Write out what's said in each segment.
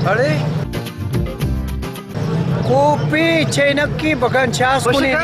अरे kopi çeynakki bakan ças kuni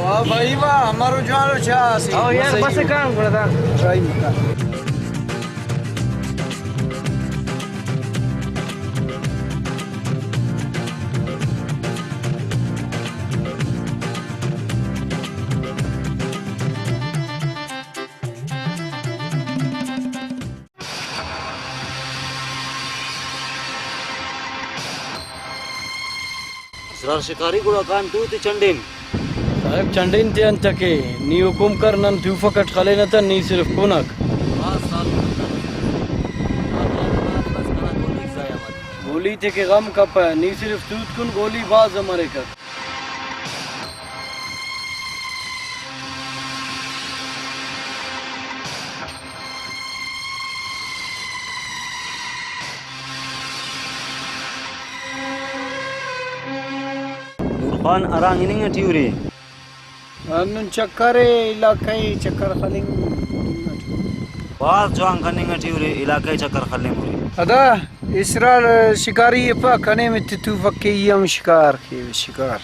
वाह भाई वाह हमारो जानो चासी आओ यार बस काम करा था ट्राई मत इसरार शिकारी गुड़ा कान तू ती चंडीन साहेब चंडीन ते अंत के नी हुकुम कर नन तू फकट खले न नी सिर्फ कुनक गोली थे के गम कप नी सिर्फ तूत कुन गोली बाज हमारे कर नूरखान अरांग नहीं अठियूरी अनन चक्करे इलाके चक्कर खलिंग बाज जोंग कनिंग अठियूरी इलाके चक्कर खले मुरी अदा इसरार शिकारी पा कने में तू फक्के यम शिकार के शिकार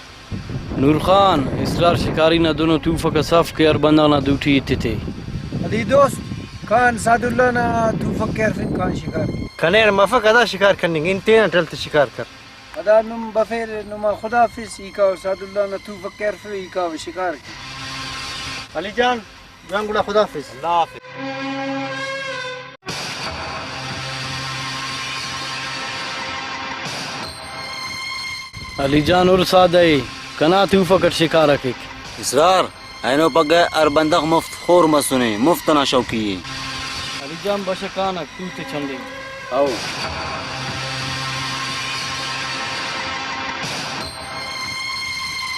नूर खान इसरार शिकारी न दोनों तू फक साफ के अर बंदा न दूठी थे अली दोस्त कान सादुल्ला ना तू फक्के फिन कान शिकार कनेर मफक अदा शिकार करने इंते न टलत शिकार कर अदा नुम बफेर नुमा खुदा फिस इका और सादुल्ला ना तू फक्के फिर इका शिकार अली जान गुड़ा खुदा हाफिज अल्लाह हाफिज अली जान और सादे कना तू फकट शिकार के इसरार ऐनो पगे अर बंदक मुफ्त खोर मसुने मुफ्त ना शौकी अली जान बशकाना तू ते चंडे आओ